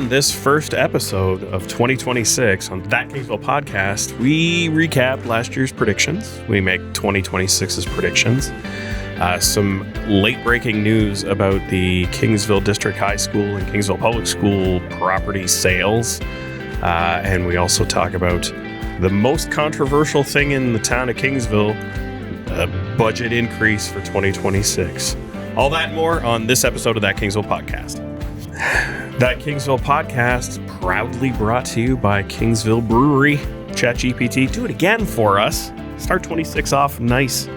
this first episode of 2026 on That Kingsville Podcast, we recap last year's predictions. We make 2026's predictions. Some late-breaking news about the Kingsville District High School and Kingsville Public School property sales. And we also talk about the most controversial thing in the town of Kingsville, a budget increase for 2026. All that and more on this episode of That Kingsville Podcast. That Kingsville Podcast proudly brought to you by Kingsville Brewery. ChatGPT, do it again for us. Start 26 off nice.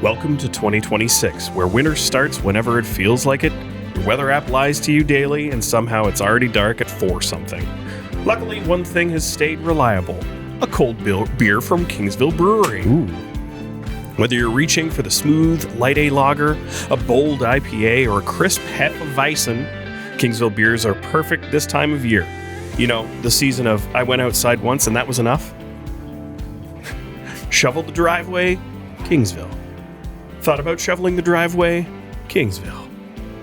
Welcome to 2026, where winter starts whenever it feels like it. Your weather app lies to you daily, and somehow it's already dark at 4 something. Luckily, one thing has stayed reliable: a cold beer from Kingsville Brewery. Ooh. Whether you're reaching for the smooth, light A lager, a bold IPA, or a crisp Hefeweizen, Kingsville beers are perfect this time of year. You know, the season of I went outside once and that was enough. Shoveled the driveway? Kingsville. Thought about shoveling the driveway? Kingsville.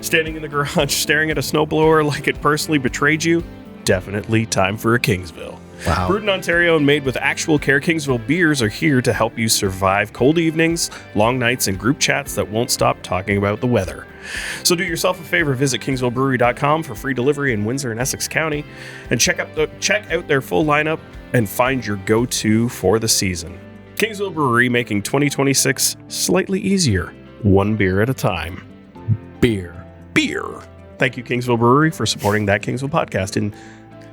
Standing in the garage staring at a snowblower like it personally betrayed you? Definitely time for a Kingsville. Wow. Brewed in Ontario and made with actual care, Kingsville beers are here to help you survive cold evenings, long nights, and group chats that won't stop talking about the weather. So do yourself a favor, visit kingsvillebrewery.com for free delivery in Windsor and Essex County, and check out their full lineup and find your go-to for the season. Kingsville Brewery, making 2026 slightly easier, one beer at a time. Beer. Thank you, Kingsville Brewery, for supporting That Kingsville Podcast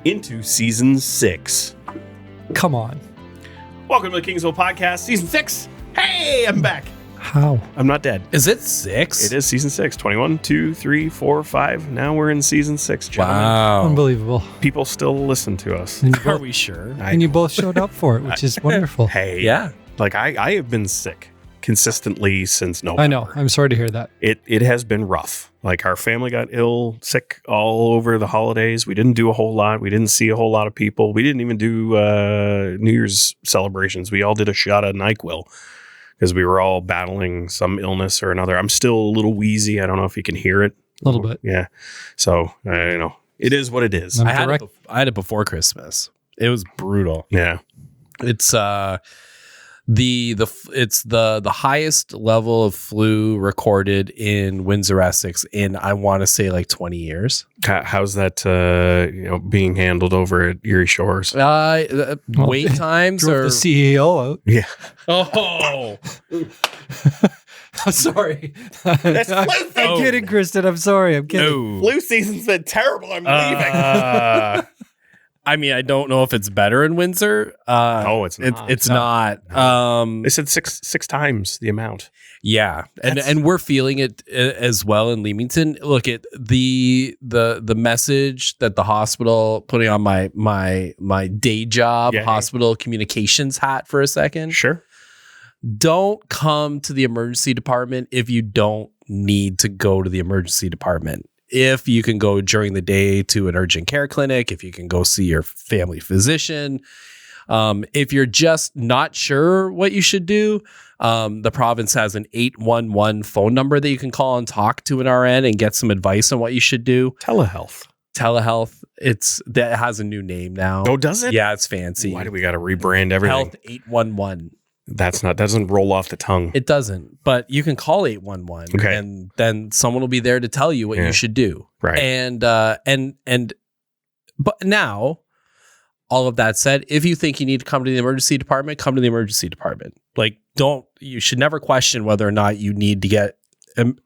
into Season 6. Come on. Welcome to the Kingsville Podcast, Season 6. Hey, I'm back. How? I'm not dead. Is it 6? It is Season 6. 21, 2, 3, 4, 5. Now we're in Season 6, gentlemen. Wow. Unbelievable. People still listen to us. And you Are both, we sure? and you both showed up for it, which is wonderful. Hey. Yeah. Like, I have been sick consistently since November. I know. I'm sorry to hear that. It has been rough. Like, our family got sick all over the holidays. We didn't do a whole lot. We didn't see a whole lot of people. We didn't even do New Year's celebrations. We all did a shot of NyQuil because we were all battling some illness or another. I'm still a little wheezy. I don't know if you can hear it. A little bit. Yeah. So, it is what it is. I'm I had, direct- I had it before Christmas. It was brutal. Yeah. It's it's the highest level of flu recorded in Windsor, Essex in, I want to say, like 20 years. How's that being handled over at Erie Shores? Wait times Drove are the CEO out. Yeah. Oh. I'm sorry. That's I'm flu kidding, Kristen. I'm sorry. I'm kidding. No. Flu season's been terrible. I'm leaving. I mean, I don't know if it's better in Windsor. No, it's not. It's not. They said six times the amount. Yeah, and we're feeling it as well in Leamington. Look at the message that the hospital putting on my day job, hospital communications hat for a second. Sure. Don't come to the emergency department if you don't need to go to the emergency department. If you can go during the day to an urgent care clinic, if you can go see your family physician, if you're just not sure what you should do, the province has an 811 phone number that you can call and talk to an RN and get some advice on what you should do. Telehealth. That has a new name now. Oh, does it? Yeah, it's fancy. Why do we got to rebrand everything? Health 811. Doesn't roll off the tongue. It doesn't, but you can call 811 Okay. and then someone will be there to tell you what you should do. Right. But now, all of that said, if you think you need to come to the emergency department, come to the emergency department. Like, you should never question whether or not you need to get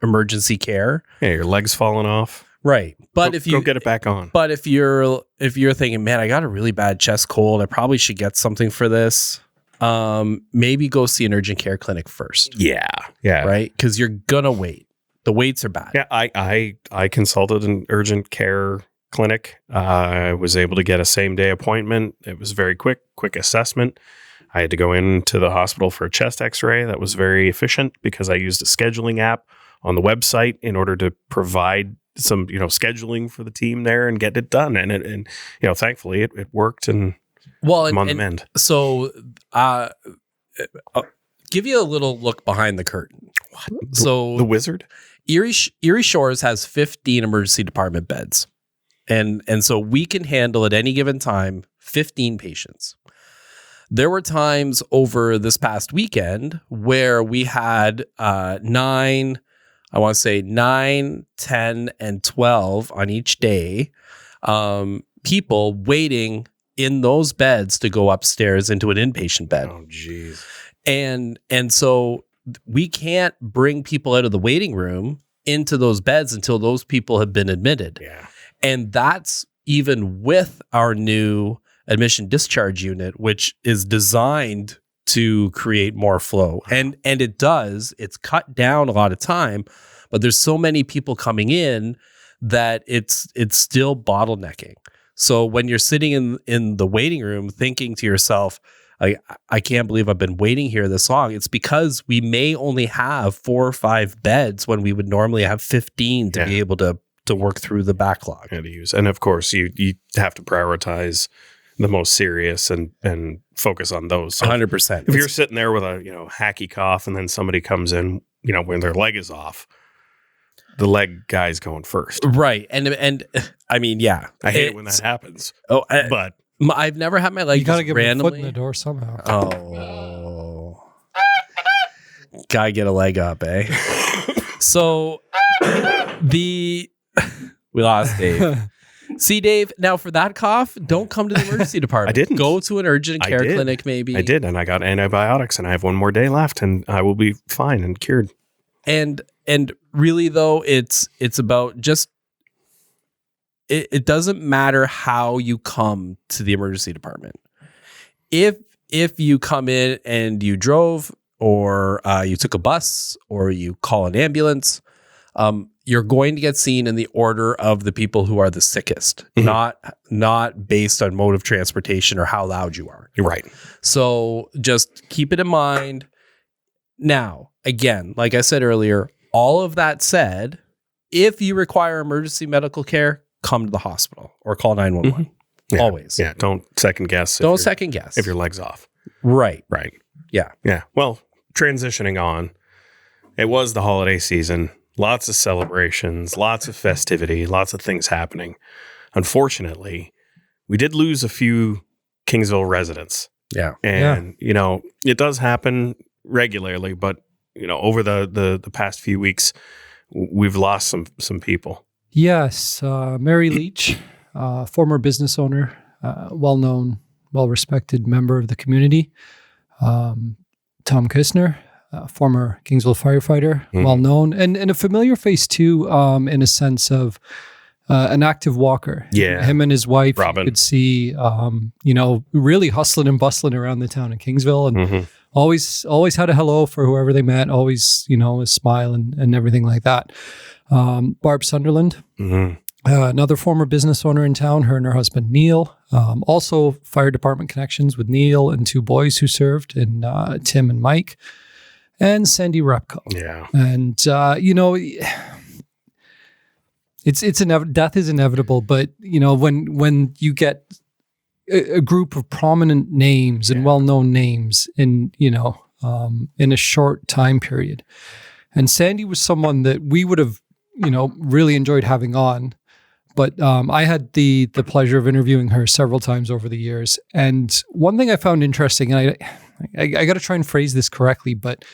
emergency care. Yeah, your leg's falling off. Right. But if you go get it back on. But if you're thinking, man, I got a really bad chest cold, I probably should get something for this. Maybe go see an urgent care clinic first. Yeah. Right? Because you're gonna wait. The waits are bad. Yeah, I consulted an urgent care clinic. I was able to get a same day appointment. It was very quick assessment. I had to go into the hospital for a chest x-ray. That was very efficient because I used a scheduling app on the website in order to provide some, scheduling for the team there and get it done. And thankfully it worked, and I'm on the mend. So, give you a little look behind the curtain. The wizard? Erie Shores has 15 emergency department beds. And so we can handle at any given time 15 patients. There were times over this past weekend where we had 9, 10, and 12 on each day, people waiting in those beds to go upstairs into an inpatient bed. Oh, geez. And so we can't bring people out of the waiting room into those beds until those people have been admitted. Yeah. And that's even with our new admission discharge unit, which is designed to create more flow. And it does. It's cut down a lot of time, but there's so many people coming in that it's still bottlenecking. So when you're sitting in the waiting room thinking to yourself, I can't believe I've been waiting here this long. It's because we may only have 4 or 5 beds when we would normally have 15 to be able to work through the backlog. And to use. And of course, you have to prioritize the most serious and focus on those. So 100%. if you're sitting there with a hacky cough and then somebody comes in, when their leg is off, the leg guy's going first. Right. And I mean, yeah. I hate it when that happens. Oh, but I've never had my leg You got to just get a foot randomly. in the door somehow. Oh. Gotta get a leg up, eh? So we lost Dave. See, Dave, now for that cough, don't come to the emergency department. I didn't. Go to an urgent care did. clinic, maybe. I did, and I got antibiotics, and I have 1 more day left, and I will be fine and cured. And really, though, it's about just it doesn't matter how you come to the emergency department. If you come in and you drove, or you took a bus, or you call an ambulance, you're going to get seen in the order of the people who are the sickest, not based on mode of transportation or how loud you are. You're right. So just keep it in mind. Now, again, like I said earlier, all of that said, if you require emergency medical care, come to the hospital or call 911. Yeah. Always. Yeah. Don't second guess. Don't second guess. if your leg's off. Right. Right. Yeah. Yeah. Well, transitioning on, it was the holiday season. Lots of celebrations, lots of festivity, lots of things happening. Unfortunately, we did lose a few Kingsville residents. Yeah. And, it does happen regularly, but, over the past few weeks, we've lost some people. Yes. Mary Leach, former business owner, well-known, well-respected member of the community. Tom Kistner, former Kingsville firefighter, well-known, and a familiar face too, in a sense of an active walker. Yeah. Him and his wife, Robin. you could see, really hustling and bustling around the town of Kingsville, and always had a hello for whoever they met, always, a smile and everything like that. Barb Sunderland, another former business owner in town, her and her husband, Neil, also fire department connections with Neil and 2 boys who served, and Tim and Mike, and Sandy Repko. Yeah. And, it's death is inevitable, but, when you get a group of prominent names and well-known names in a short time period, and Sandy was someone that we would have, really enjoyed having on. But I had the pleasure of interviewing her several times over the years. And one thing I found interesting, and I got to try and phrase this correctly, but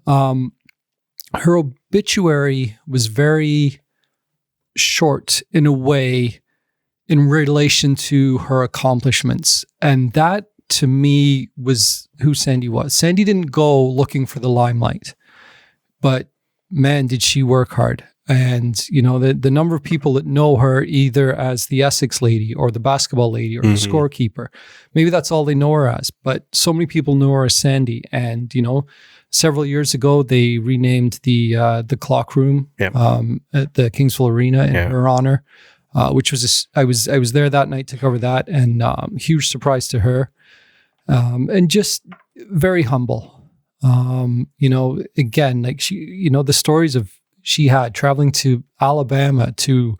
her obituary was very short in a way in relation to her accomplishments. And that, to me, was who Sandy was. Sandy didn't go looking for the limelight, but man, did she work hard. And, the number of people that know her either as the Essex lady or the basketball lady or the scorekeeper, maybe that's all they know her as. But so many people know her as Sandy. And, several years ago, they renamed the clock room at the Kingsville Arena in her honor, which was, I was there that night to cover that, and huge surprise to her. And just very humble. Again, like she, the stories of she had traveling to Alabama to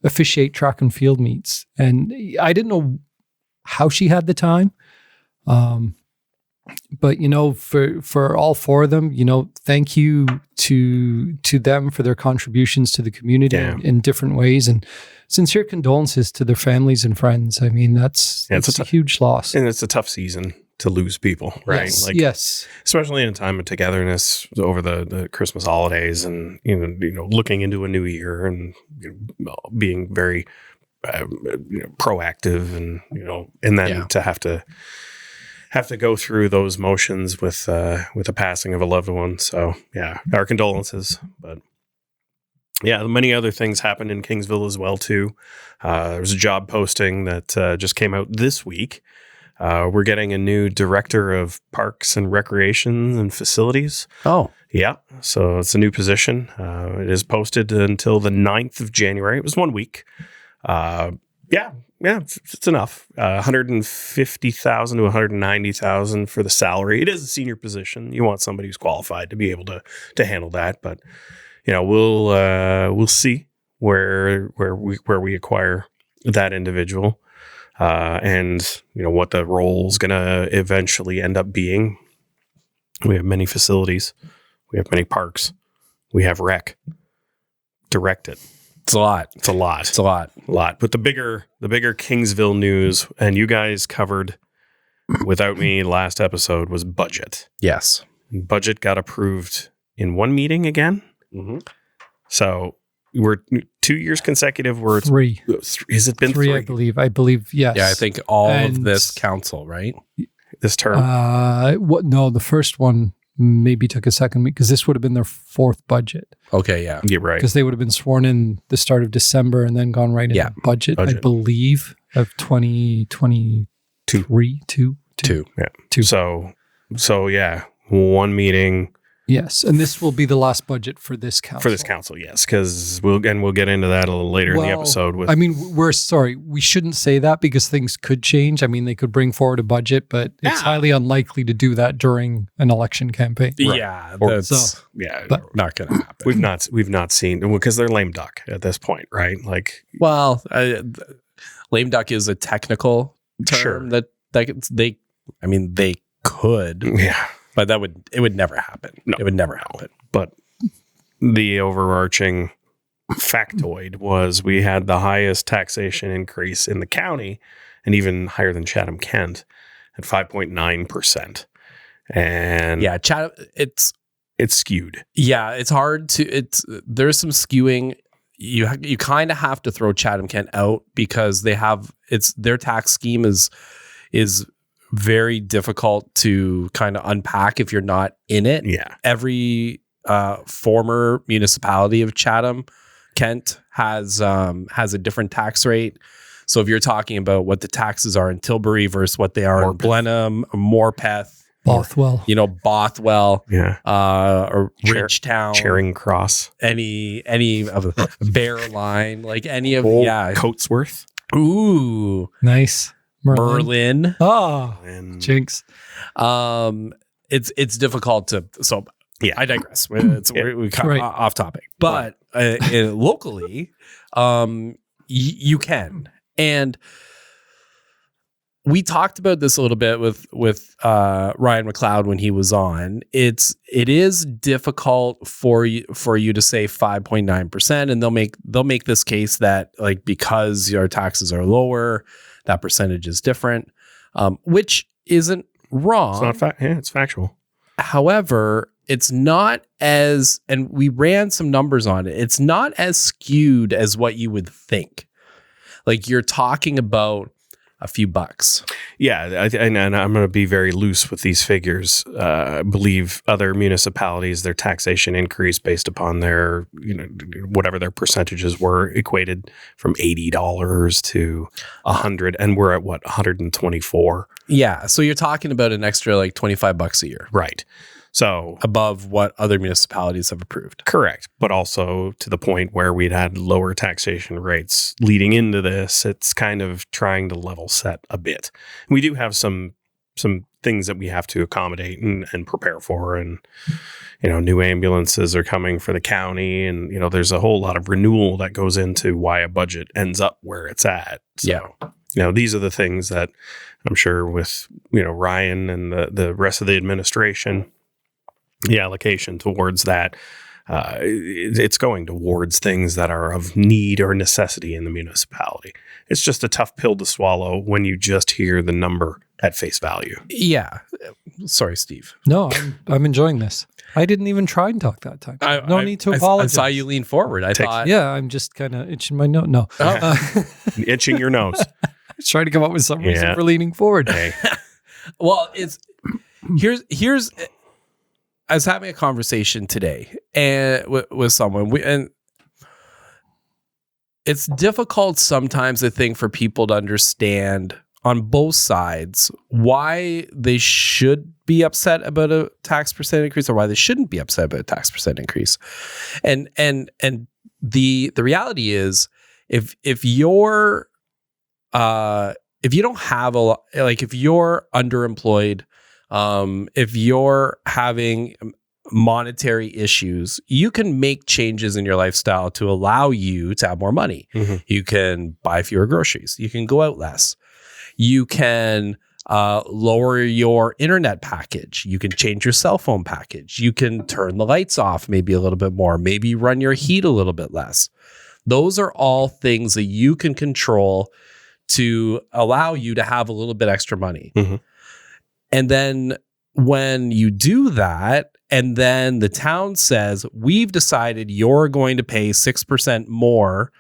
officiate track and field meets. And I didn't know how she had the time. But for all four of them, thank you to them for their contributions to the community in different ways, and sincere condolences to their families and friends. I mean, that's a huge loss, and it's a tough season to lose people, right? Yes. Especially in a time of togetherness over the Christmas holidays, and looking into a new year, and being very proactive, and then to have to go through those motions with the passing of a loved one. So our condolences. But many other things happened in Kingsville as well too. There was a job posting that just came out this week. We're getting a new director of parks and recreation and facilities. Oh, yeah. So it's a new position. It is posted until the 9th of January. It was 1 week. It's enough. 150,000 to 190,000 for the salary. It is a senior position. You want somebody who's qualified to be able to handle that. But we'll see where we acquire that individual, and what the role is going to eventually end up being. We have many facilities. We have many parks. We have rec. Direct it. It's a lot. It's a lot. But the bigger Kingsville news, and you guys covered without me last episode, was budget. Yes. Budget got approved in one meeting again. Mm-hmm. So we're 2 years consecutive. We're three. Has it been three? I believe, yes. Yeah, I think all of this council, right? This term? No, the first one maybe took a second week, because this would have been their fourth budget. Okay, yeah. You're right. Because they would have been sworn in the start of December and then gone right into budget, I believe, of 2023. Two. Yeah. Two. So one meeting. Yes, and this will be the last budget for this council. Yes, because we'll get into that a little later in the episode. We're sorry, we shouldn't say that, because things could change. I mean, they could bring forward a budget, but it's highly unlikely to do that during an election campaign. Right. Yeah, that's not going to happen. We've not seen, because they're lame duck at this point, right? Like, well, lame duck is a technical term that they could. Yeah. But it would never happen. No, it would never happen. But the overarching factoid was we had the highest taxation increase in the county, and even higher than Chatham-Kent at 5.9%. And Chatham, it's skewed. Yeah, it's hard to. There's some skewing. You kind of have to throw Chatham-Kent out, because their tax scheme is very difficult to kind of unpack if you're not in it. Yeah. Every former municipality of Chatham-Kent has a different tax rate. So if you're talking about what the taxes are in Tilbury versus what they are in Blenheim, Morpeth, Bothwell, Bothwell, or Ridgetown, Charing Cross, any of Bearline, like any of Coatsworth. Ooh, nice. Merlin. Oh, jinx. It's difficult to. So I digress. We got off topic, but locally, you can. And we talked about this a little bit with Ryan McLeod when he was on. It is difficult for you to say 5.9%, and they'll make this case that, like, because your taxes are lower, that percentage is different, which isn't wrong. It's not it's factual. However, it's not and we ran some numbers on it. It's not as skewed as what you would think. Like, you're talking about a few bucks. Yeah, and I'm going to be very loose with these figures. I believe other municipalities, their taxation increased based upon their, whatever their percentages were, equated from $80 to $100, and we're at what, $124. Yeah, so you're talking about an extra like $25 a year, right? So above what other municipalities have approved. Correct. But also to the point where we'd had lower taxation rates leading into this, it's kind of trying to level set a bit. We do have some things that we have to accommodate and prepare for. And, new ambulances are coming for the county. And, there's a whole lot of renewal that goes into why a budget ends up where it's at. So, these are the things that I'm sure with, Ryan and the rest of the administration, the allocation towards that, it's going towards things that are of need or necessity in the municipality. It's just a tough pill to swallow when you just hear the number at face value. Yeah. Sorry, Steve. No, I'm enjoying this. I didn't even try and talk that time. No need to apologize. I saw you lean forward. I thought. Yeah, I'm just kind of itching my nose. No. Itching your nose. I was trying to come up with some reason for leaning forward. Hey. Well, here's I was having a conversation today and with someone, and it's difficult sometimes, I think, for people to understand on both sides why they should be upset about a tax percent increase or why they shouldn't be upset about a tax percent increase. And the reality is, if you're if you don't have a lot, like if you're underemployed, if you're having monetary issues, you can make changes in your lifestyle to allow you to have more money. Mm-hmm. You can buy fewer groceries. You can go out less. You can lower your internet package. You can change your cell phone package. You can turn the lights off maybe a little bit more. Maybe run your heat a little bit less. Those are all things that you can control to allow you to have a little bit extra money. Mm-hmm. And then when you do that, and then the town says, we've decided you're going to pay 6% more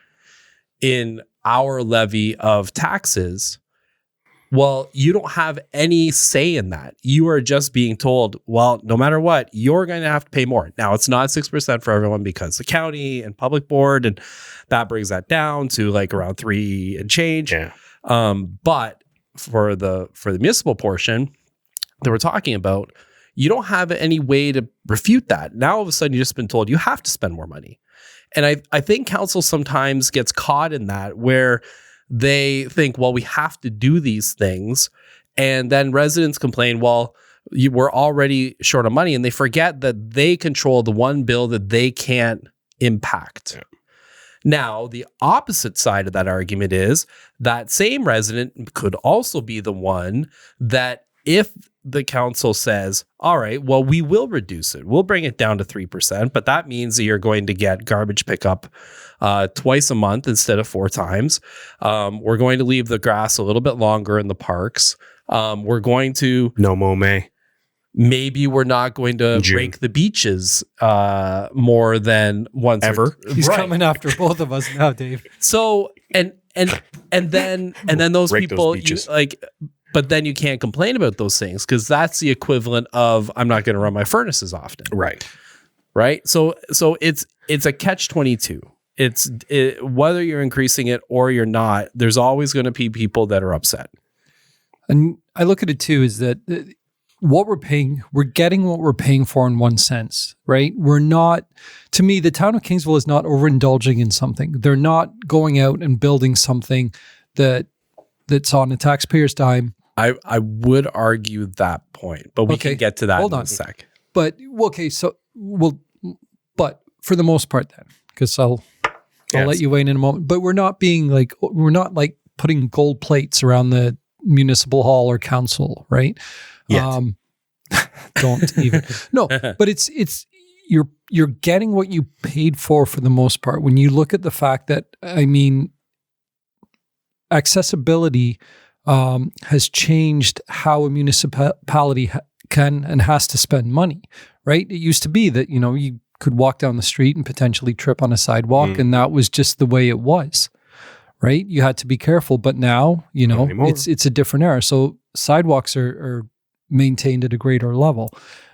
in our levy of taxes. Well, you don't have any say in that. You are just being told, well, no matter what, you're going to have to pay more. Now, it's not 6% for everyone because the county and public board, and that brings that down to like around 3 and change. Yeah. But for the municipal portion that we're talking about, you don't have any way to refute that. Now, all of a sudden, you've just been told you have to spend more money. And I think council sometimes gets caught in that where they think, well, we have to do these things. And then residents complain, well, we're already short of money. And they forget that they control the one bill that they can't impact. Yeah. Now, the opposite side of that argument is that same resident could also be the one that if the council says, all right, well, we will reduce it. We'll bring it down to 3%, but that means that you're going to get garbage pickup twice a month instead of 4 times. We're going to leave the grass a little bit longer in the parks. We're going to... No mow May. Maybe we're not going to rake the beaches more than once ever. He's coming after both of us now, Dave. So and then those people but then you can't complain about those things because that's the equivalent of I'm not going to run my furnace as often. Right. So it's a catch-22. It's whether you're increasing it or you're not, there's always going to be people that are upset. And I look at it too, is that what we're paying, we're getting what we're paying for in one sense, right? We're not, to me, the town of Kingsville is not overindulging in something. They're not going out and building something that's on the taxpayer's dime. I would argue that point, but we can get to that in a sec. But but for the most part then, because I'll let you weigh in a moment, but we're not putting gold plates around the municipal hall or council, right? Don't even. No, but it's you're getting what you paid for the most part. When you look at the fact that, I mean, accessibility has changed how a municipality can and has to spend money, right? It used to be that, you could walk down the street and potentially trip on a sidewalk, and that was just the way it was, right? You had to be careful, but now, it's a different era. So sidewalks are maintained at a greater level.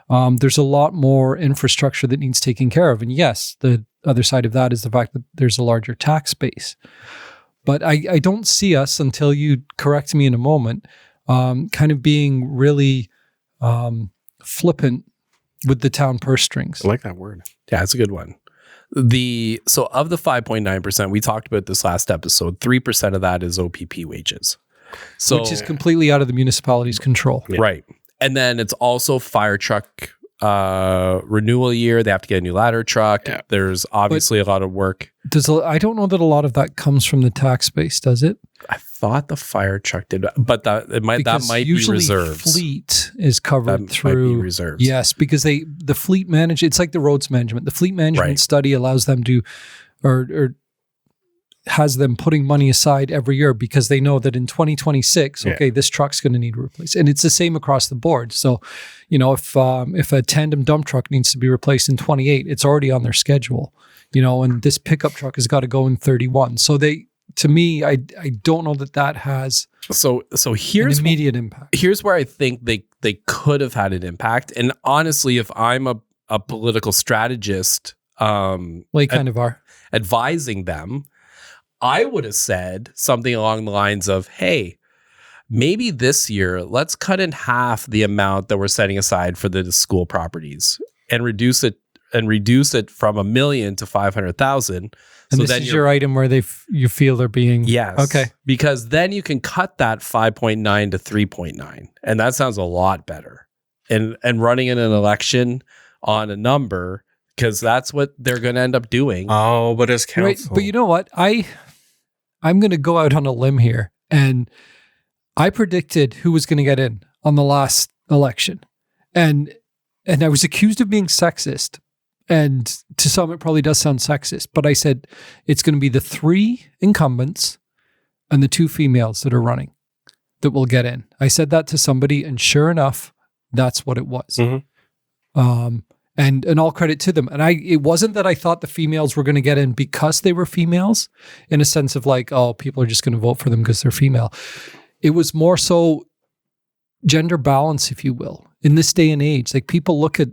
There's a lot more infrastructure that needs taken care of. And yes, the other side of that is the fact that there's a larger tax base. But I don't see us, until you correct me in a moment, kind of being really flippant with the town purse strings. I like that word. Yeah, it's a good one. So of the 5.9%, we talked about this last episode, 3% of that is OPP wages. Which is completely out of the municipality's control. Yeah. Right. And then it's also fire truck renewal year. They have to get a new ladder truck. Yeah. There's obviously a lot of work. I don't know that a lot of that comes from the tax base, does it? I thought the fire truck did, but that might be reserves. Fleet is covered That through might be reserves. Yes, because the fleet manage. It's like the roads management. The fleet management study allows them to, or has them putting money aside every year because they know that in 2026, this truck's going to need replaced, and it's the same across the board. So, if a tandem dump truck needs to be replaced in 28, it's already on their schedule. And this pickup truck has got to go in 31. So to me, I don't know that has so here's an immediate impact. Here's where I think they could have had an impact. And honestly, if I'm a political strategist, Kind of are advising them, I would have said something along the lines of, hey, maybe this year, let's cut in half the amount that we're setting aside for the school properties and reduce it from $1 million to $500,000. And so this then is your item where you feel they're being... Yes. Okay. Because then you can cut that 5.9 to 3.9. And that sounds a lot better. And running in an election on a number, because that's what they're going to end up doing. Oh, but as council... Right, but you know what? I'm going to go out on a limb here. And I predicted who was going to get in on the last election. And I was accused of being sexist. And to some, it probably does sound sexist. But I said it's going to be the 3 incumbents and the 2 females that are running that will get in. I said that to somebody, and sure enough, that's what it was. Mm-hmm. And all credit to them. And it wasn't that I thought the females were going to get in because they were females, in a sense of like, oh, people are just going to vote for them because they're female. It was more so gender balance, if you will, in this day and age. Like, people look at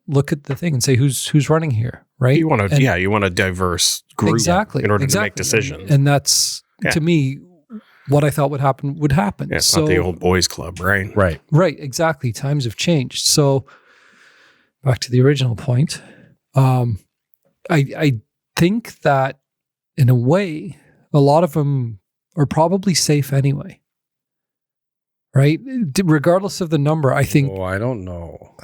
the thing and say, who's running here, right? You want a diverse group in order to make decisions. And that's, to me, what I thought would happen. Yeah, it's not the old boys club, right? Right, exactly. Times have changed. So back to the original point, I think that in a way, a lot of them are probably safe anyway, right? Regardless of the number, I think. Oh, I don't know.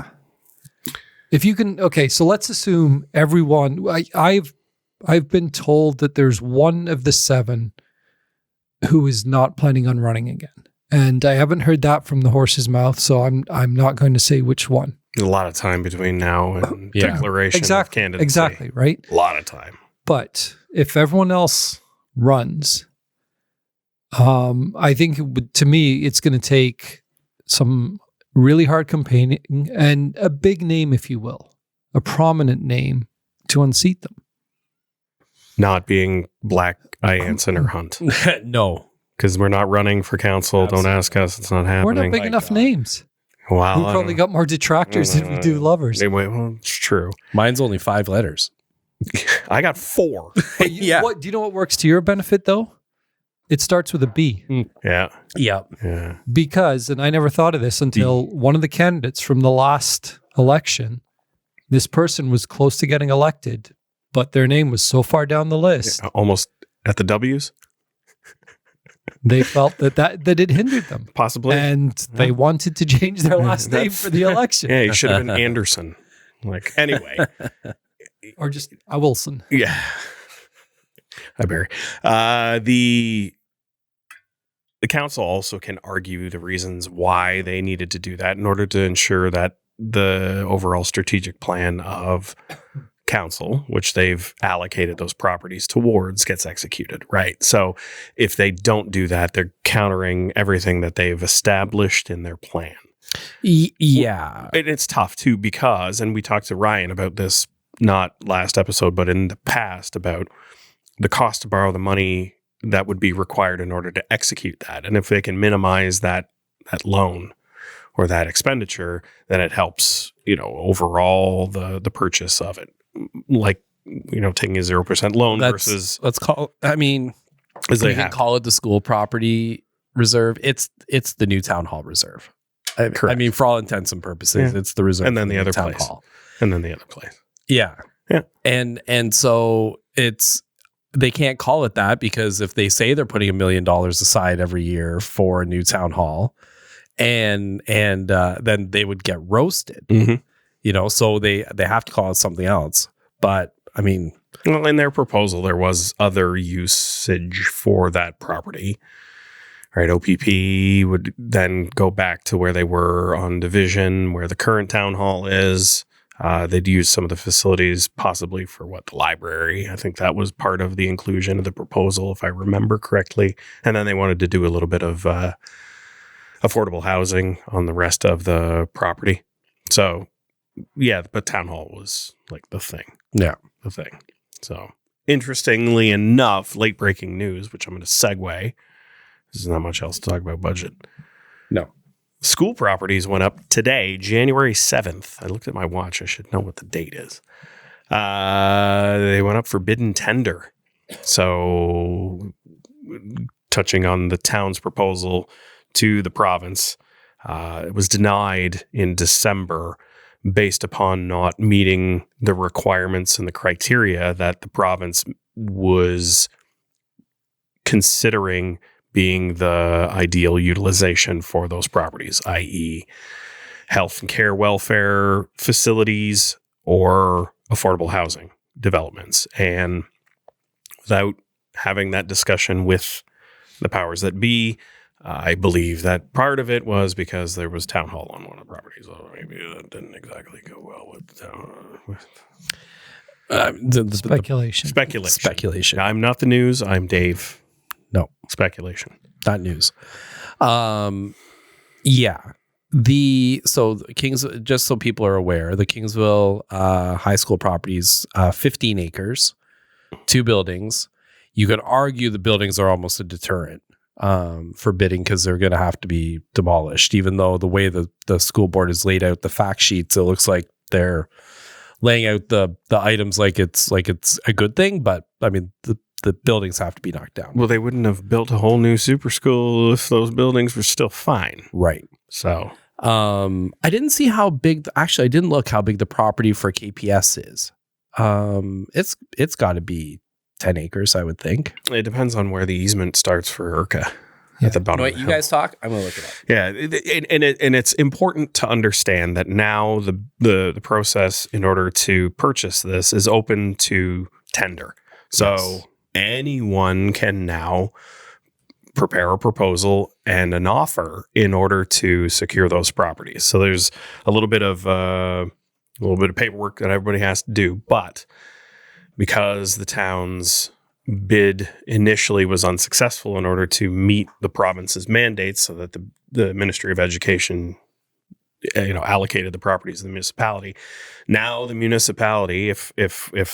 If you can, okay, so let's assume everyone. I've been told that there's one of the 7 who is not planning on running again, and I haven't heard that from the horse's mouth, so I'm not going to say which one. A lot of time between now and declaration of candidacy. Exactly, right? A lot of time. But if everyone else runs, I think to me, it's going to take some really hard campaigning and a big name, if you will, a prominent name to unseat them. Not being Black, Anson, or Hunt. No. Because we're not running for council. Absolutely. Don't ask us. It's not happening. We're not big enough names. Wow. We probably got more detractors than we do lovers. Well, it's true. Mine's only 5 letters. I got 4. Do you know what works to your benefit, though? It starts with a B. Yeah. Yeah. Because, and I never thought of this until one of the candidates from the last election, this person was close to getting elected, but their name was so far down the list. Almost at the W's. They felt that it hindered them. Possibly. And they wanted to change their last name for the election. Yeah, he should have been Anderson. Anyway. Or just a Wilson. Yeah. Hi, Barry. The council also can argue the reasons why they needed to do that in order to ensure that the overall strategic plan of council, which they've allocated those properties towards, gets executed, right? So if they don't do that, they're countering everything that they've established in their plan. Yeah. And it's tough too because, and we talked to Ryan about this, not last episode, but in the past, about the cost to borrow the money that would be required in order to execute that. And if they can minimize that loan or that expenditure, then it helps, overall the purchase of it. Taking a 0% loan versus... Let's call... I mean, we can call it the school property reserve. It's the new town hall reserve. I mean, for all intents and purposes, it's the reserve. And then the other town place. Hall. And then the other place. Yeah. Yeah. And so they can't call it that because if they say they're putting $1 million aside every year for a new town hall and then they would get roasted. So they have to call it something else. But I mean, well, in their proposal, there was other usage for that property. Right, OPP would then go back to where they were on Division, where the current town hall is. They'd use some of the facilities possibly for the library. I think that was part of the inclusion of the proposal, if I remember correctly. And then they wanted to do a little bit of affordable housing on the rest of the property. So, yeah, but town hall was like the thing. Yeah. The thing. So, interestingly enough, late breaking news, which I'm going to segue. There's not much else to talk about budget. No. School properties went up today, January 7th. I looked at my watch. I should know what the date is. They went up for bid and tender. So, touching on the town's proposal to the province, it was denied in December based upon not meeting the requirements and the criteria that the province was considering being the ideal utilization for those properties, i.e. health and care welfare facilities or affordable housing developments. And without having that discussion with the powers that be, I believe that part of it was because there was town hall on one of the properties. So maybe that didn't exactly go well with Speculation. Speculation. I'm not the news. I'm Dave. No. Speculation. Not news. Yeah. Just so people are aware, the Kingsville high school properties, 15 acres, 2 buildings. You could argue the buildings are almost a deterrent for bidding because they're going to have to be demolished, even though the way the school board has laid out the fact sheets, it looks like they're laying out the items like it's a good thing. But I mean, the buildings have to be knocked down. Well, they wouldn't have built a whole new super school if those buildings were still fine. Right. So, I didn't see how big, actually, I didn't look how big the property for KPS is. It's got to be 10 acres, I would think. it depends on where the easement starts for IRCA. Yeah. At the bottom. Wait, you guys talk? I'm going to look it up. Yeah, and it's important to understand that now the process in order to purchase this is open to tender. So Yes. anyone can now prepare a proposal and an offer in order to secure those properties. So there's a little bit of paperwork that everybody has to do, but because the town's bid initially was unsuccessful in order to meet the province's mandates, so that the Ministry of Education allocated the properties to the municipality. Now the municipality, if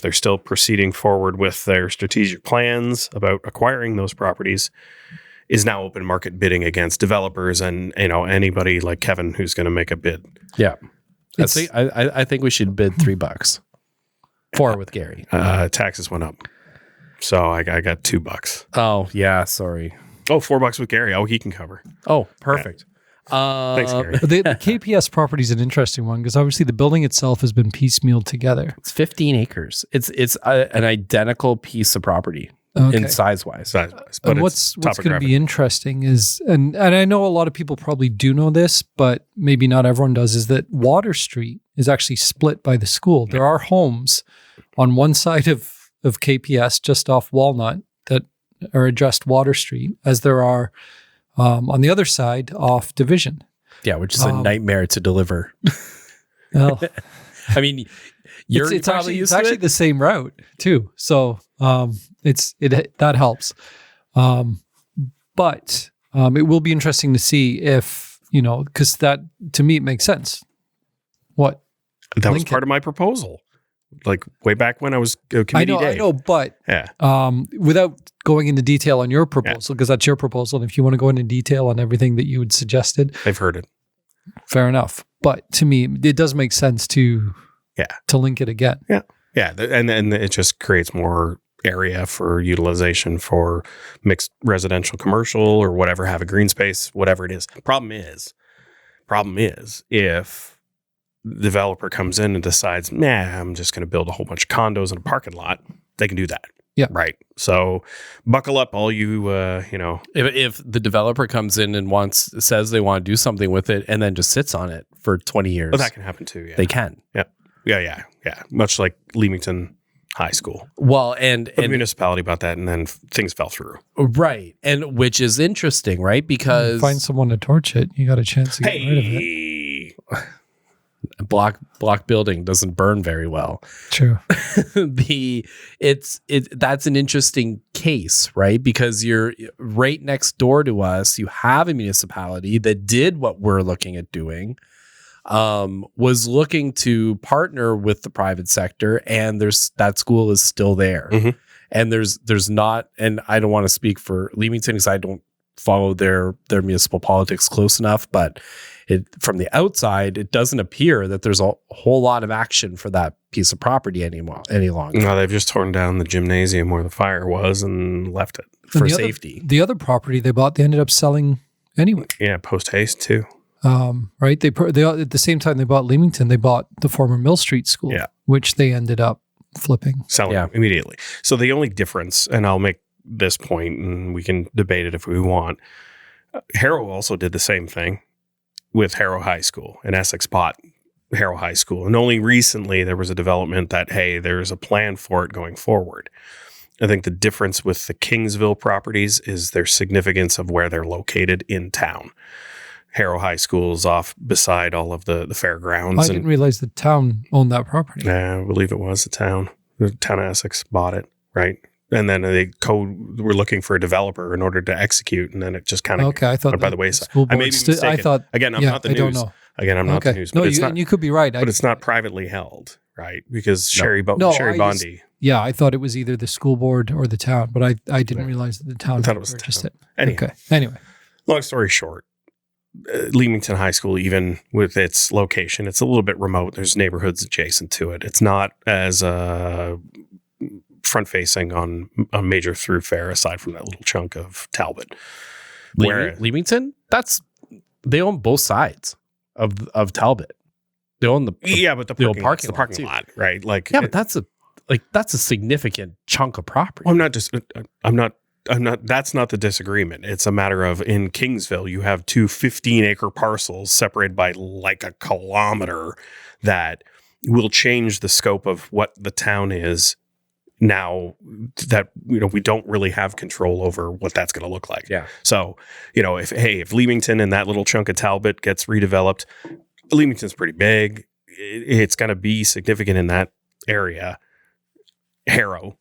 they're still proceeding forward with their strategic plans about acquiring those properties, is now open market bidding against developers and anybody like Kevin who's going to make a bid. Yeah. I think we should bid $3. 4 with Gary. Taxes went up, so I got $2. Oh yeah, sorry. Oh, $4 with Gary. Oh, he can cover. Oh, perfect. Thanks, Gary. The KPS property is an interesting one because obviously the building itself has been piecemealed together. It's 15 acres. It's an identical piece of property in size-wise. Size-wise, And what's going to be interesting is, and I know a lot of people probably do know this, but maybe not everyone does, is that Water Street is actually split by the school. There are homes on one side of KPS just off Walnut that are addressed Water Street, as there are on the other side off Division. Yeah, which is a nightmare to deliver. Well, I mean, it's actually the same route too. So that helps. But it will be interesting to see if, because that to me it makes sense. What? That was part of my proposal. Like way back when I was committee day. I know, but yeah. Without going into detail on your proposal, because that's your proposal, and if you want to go into detail on everything that you had suggested, I've heard it. Fair enough. But to me, it does make sense to link it again. Yeah, yeah, and it just creates more area for utilization for mixed residential, commercial, or whatever. Have a green space, whatever it is. Problem is, if the developer comes in and decides, I'm just going to build a whole bunch of condos in a parking lot, they can do that. Right. So buckle up, all you, If the developer comes in and says they want to do something with it and then just sits on it for 20 years. well, that can happen too. Yeah. They can. Yeah. Much like Leamington High School. Well, and The municipality about that, and then things fell through. right. And which is interesting, right? Because Find someone to torch it. You got a chance to get rid of it. Hey, block building doesn't burn very well. True. That's an interesting case, right? Because you're right next door to us. You have a municipality that did what we're looking at doing, was looking to partner with the private sector, and that school is still there. Mhm. And there's not, and I don't want to speak for Leamington because I don't follow their municipal politics close enough, but from the outside, it doesn't appear that there's a whole lot of action for that piece of property any longer. no, they've just torn down the gymnasium where the fire was and left it. For And safety. The other property they bought, they ended up selling anyway. Yeah, post haste too. Right? They at the same time they bought Leamington, they bought the former Mill Street School, Yeah. which they ended up flipping. Selling immediately. So the only difference, and I'll make this point, and we can debate it if we want. Harrow also did the same thing with Harrow High School, and Essex bought Harrow High School. And only recently there was a development that, hey, there's a plan for it going forward. I think the difference with the Kingsville properties is their significance of where they're located in town. Harrow High School is off beside all of the fairgrounds. I didn't realize the town owned that property. I believe it was the town of Essex bought it, right? And then they were looking for a developer in order to execute, and then it just kind of Okay, I thought went by the the wayside. school I board may be sti- I mistaken. thought- Again, I'm yeah, not the I don't news. know. Again, I'm not the news. No, But it's not. you could be right. But it's not privately held, right? Because Sherry I Bondi. Yeah, I thought it was either the school board or the town, but I didn't realize that the town I thought had it was the purchased town. it. Anyhow. Okay. Anyway, Long story short, Leamington High School, even with its location, it's a little bit remote. There's neighborhoods adjacent to it. It's not as front facing on a major thoroughfare aside from that little chunk of Talbot. Leamington? They own both sides of Talbot. They own But the the parking parking lot, lot, right? Like, but that's a significant chunk of property. well, that's not the disagreement. It's a matter of, in Kingsville, you have two 15-acre parcels separated by like a kilometer that will change the scope of what the town is now that, we don't really have control over what that's going to look like. Yeah. So, if Leamington and that little chunk of Talbot gets redeveloped, Leamington's pretty big. It's going to be significant in that area. Harrow,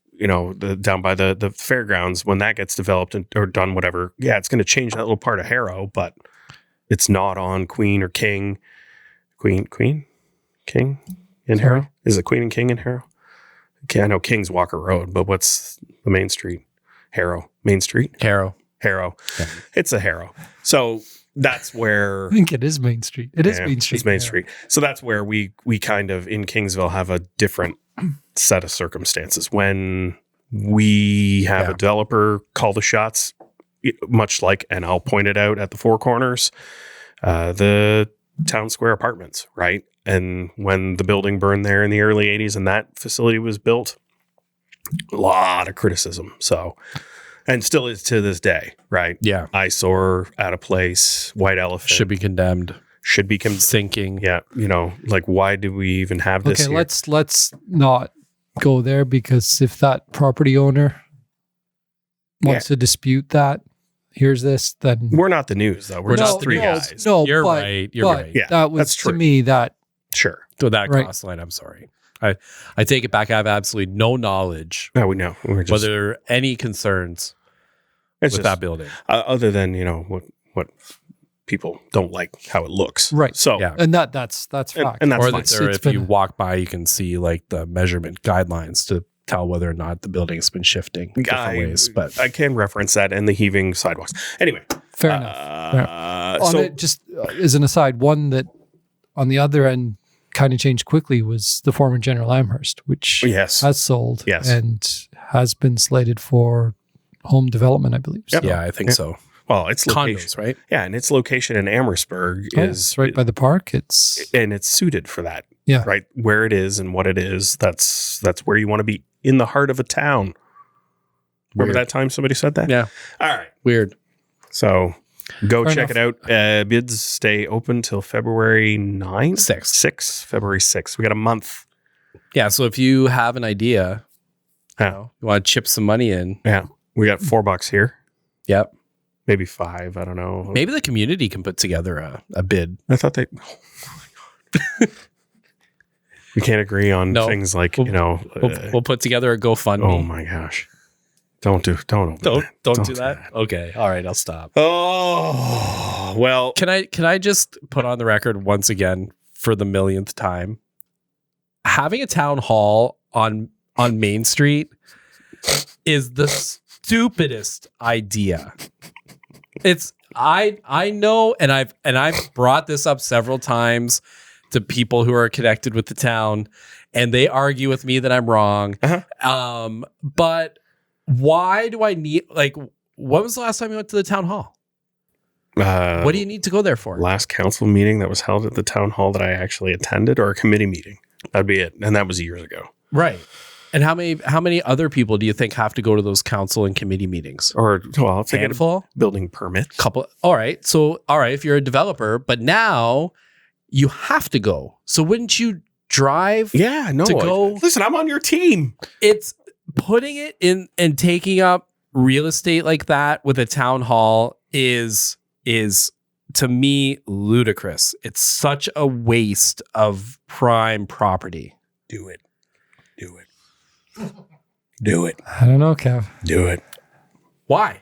down by the fairgrounds, when that gets developed or done, whatever, it's going to change that little part of Harrow, but it's not on Queen or King. King in Harrow? Is it Queen and King in Harrow? Okay, I know King's Walker Road, but what's the main street? Harrow. Main Street? Harrow. Yeah. It's a Harrow. So that's where... I think it is Main Street. It is Main Street. It's Main Street. So that's where we kind of, in Kingsville, have a different set of circumstances. When we have a developer call the shots, much like, and I'll point it out at the Four Corners, the Town Square Apartments, right? And when the building burned there in the early 80s and that facility was built, a lot of criticism. So, and still is to this day, right? Yeah. Eyesore, out of place, white elephant. Should be condemned. Sinking. Yeah. Why do we even have this Okay, here? let's not go there, because if that property owner wants to dispute that, here's this, then We're not the news, though. We're just three guys. No, You're but, right. Yeah, that was that's true. to me that Sure. To that Right. cross line, I'm sorry. I take it back. I have absolutely no knowledge No, we know. We're just, whether there are any concerns it's with just, that building. other than, what people don't like how it looks. Right. So, Yeah. and that's fact. and that's Or fine. that there, It's if you been- walk by, you can see like the measurement guidelines to tell whether or not the building's been shifting different ways. But I can reference that and the heaving sidewalks. Anyway. Fair enough. On So, it, just as an aside, one that on the other end kind of changed quickly was the former General Amherst, which yes. has sold Yes. and has been slated for home development, I believe. Yep. yeah, I think so. Well, it's location. Condos, right? Yeah, and its location in Amherstburg It's right by the park. It's and it's suited for that. Yeah. Right. Where it is and what it is, that's where you want to be, in the heart of a town. Remember that time somebody said that? Yeah. All right. Weird. So go Fair check enough. it out. Bids stay open till February 9th? 6th. February 6th. We got a month. Yeah. So if you have an idea, Yeah. you want to chip some money in. Yeah. We got $4 here. Yep. Maybe 5. I don't know. Maybe the community can put together a bid. I thought they. Oh my God. We can't agree on No. things like, We'll put together a GoFundMe. oh my gosh. Don't open Don't that. do that. Okay. All right. I'll stop. Oh, well. Can I just put on the record once again for the millionth time? Having a town hall on Main Street is the stupidest idea. It's I know, and I've brought this up several times to people who are connected with the town, and they argue with me that I'm wrong. Uh-huh. But why do I need, like, when was the last time you went to the town hall? What do you need to go there for? Last council meeting that was held at the town hall that I actually attended, or a committee meeting? That'd be it. And that was years ago. Right. And how many other people do you think have to go to those council and committee meetings? Or, well, if they get a Handful? building permit. Couple. All right. So, if you're a developer, but now you have to go. So wouldn't you drive? Yeah, no. To go- Listen, I'm on your team. It's putting it in and taking up real estate like that with a town hall is to me ludicrous. It's such a waste of prime property. Do it. Do it. I don't know, Kev. Do it. Why?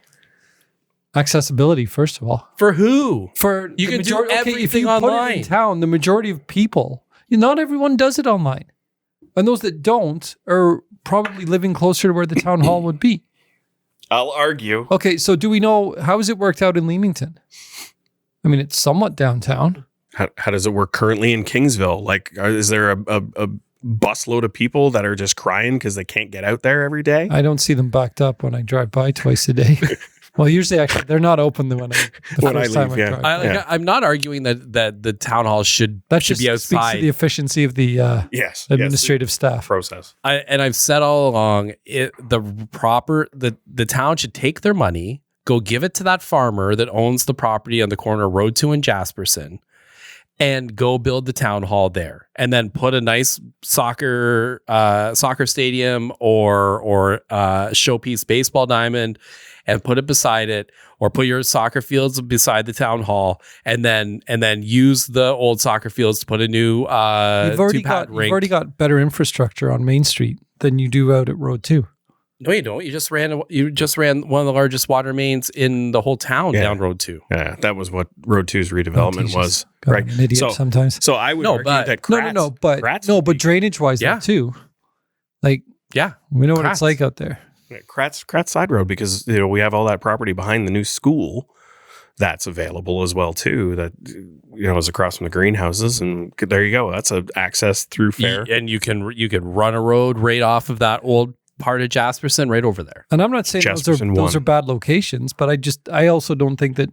Accessibility, first of all. For who? For You the can do if everything you put it online. in town, the majority of people, not everyone does it online. And those that don't are probably living closer to where the town hall would be. I'll argue. Okay, so do we know, how has it worked out in Leamington? I mean, it's somewhat downtown. How does it work currently in Kingsville? Like, is there a busload of people that are just crying because they can't get out there every day? I don't see them backed up when I drive by twice a day. Well, usually, actually, they're not open when I leave, yeah. drive. I'm not arguing that the town hall should That should just be speaks to outside. the efficiency of the Yes. administrative staff. Process. And I've said all along, the town should take their money, go give it to that farmer that owns the property on the corner of Road 2 and Jasperson, and go build the town hall there, and then put a nice soccer stadium or showpiece baseball diamond, and put it beside it, or put your soccer fields beside the town hall, and then use the old soccer fields to put a new You've already got better infrastructure on Main Street than you do out at Road 2. No, you don't. You just ran one of the largest water mains in the whole town down Road 2. Yeah, that was what Road 2's redevelopment was. God, Right. I'm an idiot sometimes. So I would argue that Kratz but drainage wise, Yeah. too. Like, Yeah. we know what Kratz. it's like out there. Kratz side road, because we have all that property behind the new school that's available as well too, that is across from the greenhouses, and there you go. That's a access through fair. And you can run a road right off of that old part of Jasperson right over there. And I'm not saying Jasperson those are bad locations, but I also don't think that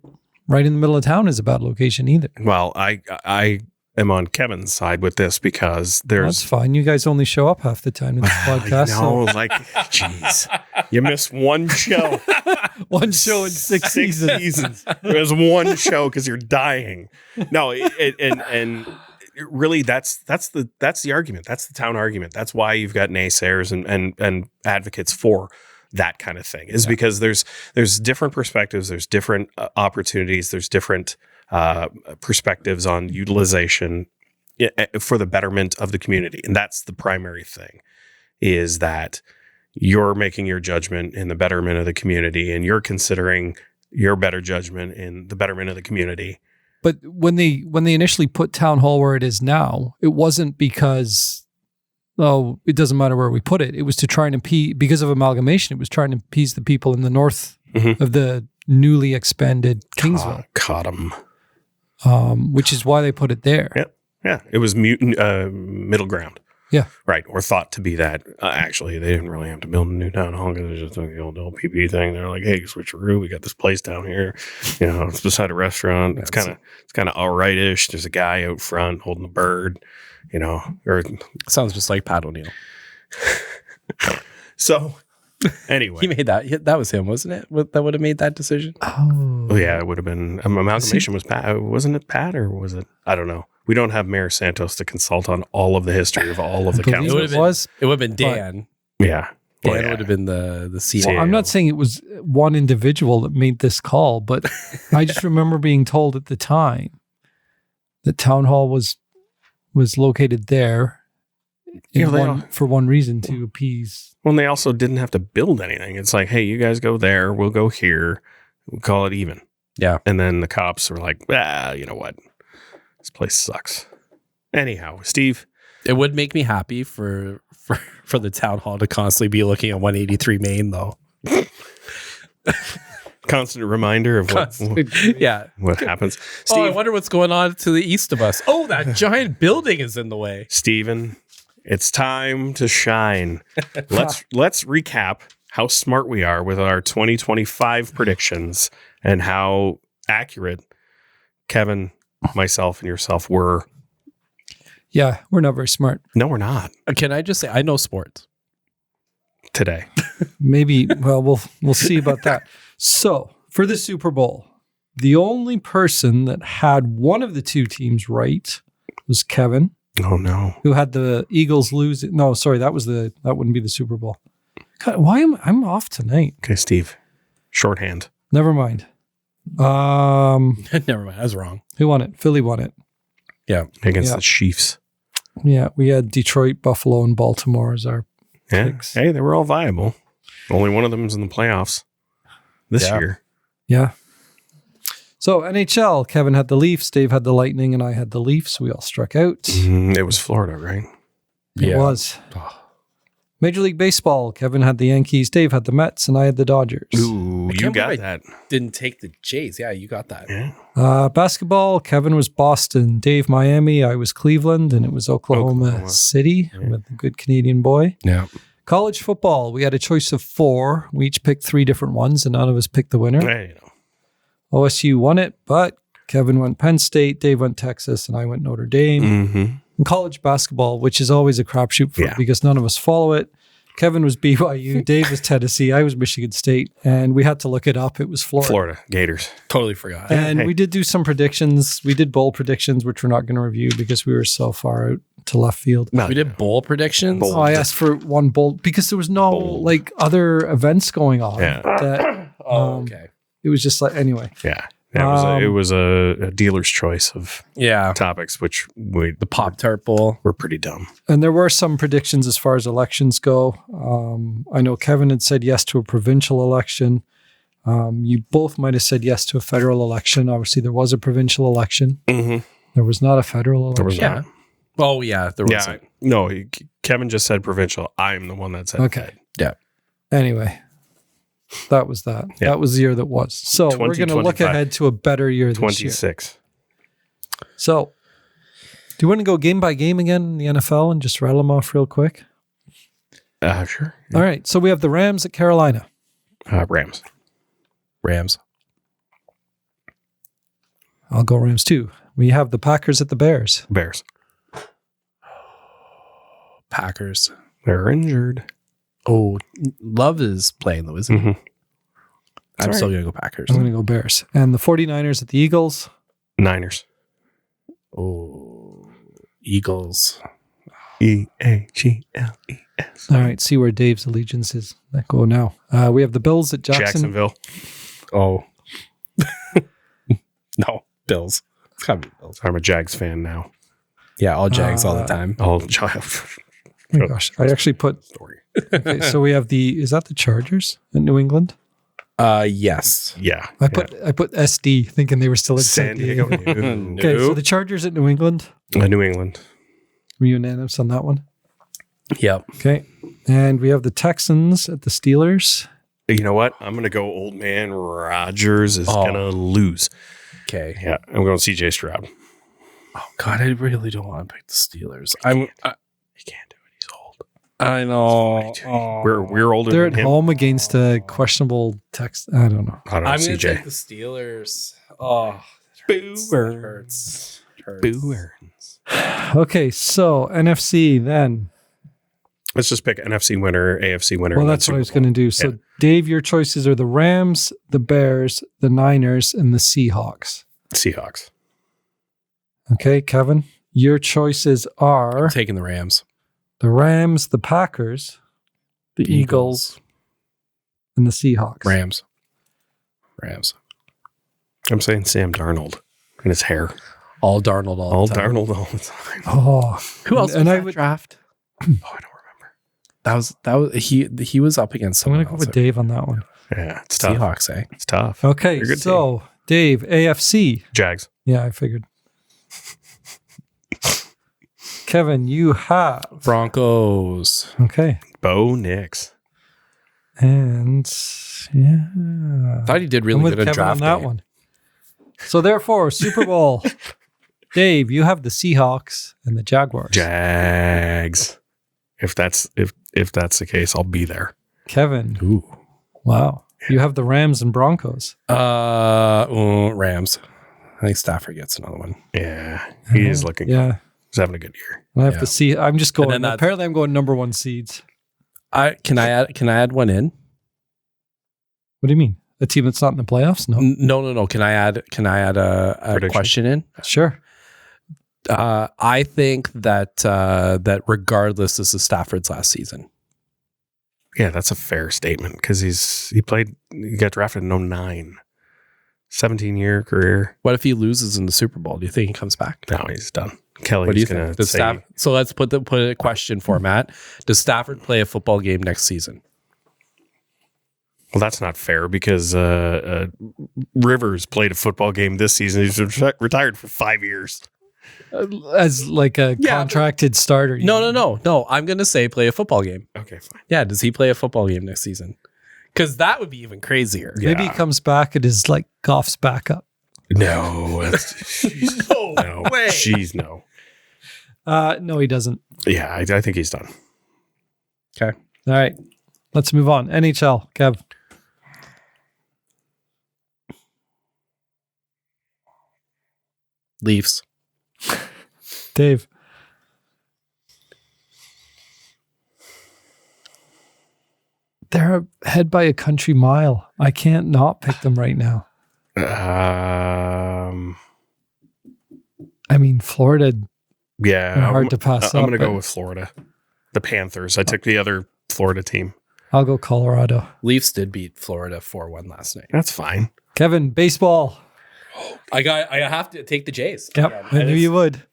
right in the middle of town is a bad location either. Well, I am on Kevin's side with this because there's That's fine. You guys only show up half the time in this podcast. jeez, you missed one show. One show in six seasons. There's one show because you're dying. No, and really, that's the argument. That's the town argument. That's why you've got naysayers and advocates for that kind of thing. Is because there's different perspectives. There's different opportunities. There's different perspectives on utilization for the betterment of the community, and that's the primary thing. Is that you're making your judgment in the betterment of the community, and you're considering your better judgment in the betterment of the community. But when they initially put town hall where it is now, it wasn't because, it doesn't matter where we put it. It was to try and appease, because of amalgamation, it was trying to appease the people in the north of the newly expanded Kingsville. Caught 'em. Which is why they put it there. Yep. Yeah. It was middle ground. Yeah. Right. Or thought to be that. Actually, they didn't really have to build a new town hall because it was just the old LPP thing. They're like, hey, switcheroo, we got this place down here. It's beside a restaurant. It's kind of all right-ish. There's a guy out front holding a bird, or Sounds just like Pat O'Neill. so Anyway. He made that. That was him, wasn't it? That would have made that decision. Oh, yeah, it would have been. Amalgamation was Pat. Wasn't it Pat or was it? I don't know. We don't have Mayor Santos to consult on all of the history of all of the believe councils. It would have been Dan. Yeah. Dan Well, yeah. would have been the CEO. Well, I'm not saying it was one individual that made this call, but I just remember being told at the time that town hall was located there for one reason, to appease. Well, they also didn't have to build anything. It's like, hey, you guys go there. We'll go here. We'll call it even. Yeah. And then the cops were like, you know what? This place sucks. Anyhow, Steve. It would make me happy for the town hall to constantly be looking at 183 Main, though. Constant reminder of what happens. Steve, I wonder what's going on to the east of us. Oh, that giant building is in the way. Steven, it's time to shine. Let's recap how smart we are with our 2025 predictions and how accurate Kevin, myself, and yourself were. Yeah, we're not very smart. No, we're not. Can I just say I know sports Today. Maybe. Well, we'll see about that. So for the Super Bowl, the only person that had one of the two teams right was Kevin. Oh no. Who had the Eagles lose? No, sorry, that wouldn't be the Super Bowl. God, why am I'm off tonight? Okay, Steve. Shorthand. Never mind. Never mind. I was wrong. Who won it? Philly won it. Yeah. Against the Chiefs. Yeah, we had Detroit, Buffalo, and Baltimore as our picks. Hey, they were all viable. Only one of them is in the playoffs this year. Yeah. So NHL, Kevin had the Leafs, Dave had the Lightning, and I had the Leafs. We all struck out. It was Florida, right? It was. Major League Baseball, Kevin had the Yankees, Dave had the Mets, and I had the Dodgers. Ooh, you got that. Didn't take the Jays. Yeah, you got that. Yeah. Basketball, Kevin was Boston, Dave Miami, I was Cleveland, and it was Oklahoma City with the good Canadian boy. Yeah. College football, we had a choice of 4. We each picked 3 different ones, and none of us picked the winner. Hey, OSU won it, but Kevin went Penn State, Dave went Texas, and I went Notre Dame. Mm-hmm. And college basketball, which is always a crapshoot because none of us follow it. Kevin was BYU, Dave was Tennessee, I was Michigan State, and we had to look it up. It was Florida. Gators. Totally forgot. And we did do some predictions. We did bowl predictions, which we're not going to review because we were so far out to left field. We did bowl predictions. Oh, I asked for one bowl because there was no other events going on. Yeah. That, okay. It was just like, anyway. Yeah. It was a dealer's choice of topics, which the Pop-Tart Bowl were pretty dumb. And there were some predictions as far as elections go. I know Kevin had said yes to a provincial election. You both might have said yes to a federal election. Obviously, there was a provincial election. Mm-hmm. There was not a federal election. There was not. Oh, yeah. There was. No, Kevin just said provincial. I'm the one that said okay. Yeah. Anyway. That was that. Yeah. That was the year that was. So we're going to look ahead to a better year this 26. Year. So do you want to go game by game again in the NFL and just rattle them off real quick? Sure. Yeah. All right. So we have the Rams at Carolina. Rams. I'll go Rams too. We have the Packers at the Bears. Bears. Packers. They're injured. Oh, Love is playing though, isn't he? Mm-hmm. I'm still going to go Packers. I'm going to go Bears. And the 49ers at the Eagles. Niners. Oh, Eagles. EAGLES. All right. See where Dave's allegiance is. Let go now. We have the Bills at Jacksonville. Oh. No, Bills. It's got to be Bills. I'm a Jags fan now. Yeah, all Jags all the time. All Oh my gosh. I actually put... Okay, so we have is that the Chargers in New England? Yes. Yeah. I put SD thinking they were still in San Diego. No. Okay, so the Chargers at New England. New England. Were you unanimous on that one? Yep. Okay. And we have the Texans at the Steelers. You know what? I'm going to go old man Rodgers is going to lose. Okay. Yeah. I'm going CJ Stroud. Oh, God. I really don't want to pick the Steelers. He can't do it. He's old. I know. We're older They're than at him. home against a questionable text. I don't know. I don't know, I'm going to CJ. take the Steelers. Oh, Boo hurts. Boo earns. Okay, so NFC then. Let's just pick NFC winner, AFC winner. Well, and then that's what I was Super Bowl. going to do. So, Dave, your choices are the Rams, the Bears, the Niners, and the Seahawks. Seahawks. Okay, Kevin, your choices are I'm taking the Rams. the Rams, the Packers, the Eagles, and the Seahawks. Rams. I'm saying Sam Darnold and his hair. All Darnold all the time. Darnold all the time. Oh, Who else and was I that would. draft? Oh, I don't remember. That was he was up against I'm someone going to go else. with Dave on that one. Yeah, it's tough. Seahawks, eh? It's tough. Okay, They're a good so Dave, AFC. Jags. Yeah, I figured. Kevin, you have. Broncos. Okay. Bo Nix. And yeah. Thought he did I'm really with good at Kevin on draft that day. one. So therefore, Super Bowl. Dave, you have the Seahawks and the Jaguars. Jags. If that's the case, I'll be there. Kevin, Ooh. wow. You have the Rams and Broncos. Rams. I think Stafford gets another one. Yeah, he is looking good. Yeah. He's having a good year. I have Yeah. to see. I'm just going. then that's- Apparently, I'm going number one seeds. Can I add one in? What do you mean? A team that's not in the playoffs? No. No. Can I add a Prediction? question in? Sure. I think that regardless, this is Stafford's last season. Yeah, that's a fair statement because he got drafted in 2009. 17-year career. What if he loses in the Super Bowl? Do you think he comes back? No, he's done. What do Kelly's you going think? to say. So let's put a question format. Does Stafford play a football game next season? Well, that's not fair because Rivers played a football game this season. He's retired for 5 years. As like a contracted starter. you mean? No. I'm going to say play a football game. Okay, fine. Yeah. Does he play a football game next season? Because that would be even crazier. Yeah. Maybe he comes back and is like Goff's backup. No. No way. Jeez, no. No, he doesn't. Yeah, I think he's done. Okay. All right. Let's move on. NHL, Kev. Leafs. Dave. They're ahead by a country mile. I can't not pick them right now. I mean, Florida, Yeah. they're hard to pass I'm up. going to go but with Florida. The Panthers. I took the other Florida team. I'll go Colorado. Leafs did beat Florida 4-1 last night. That's fine. Kevin, baseball. I have to take the Jays. Yep, I knew you would.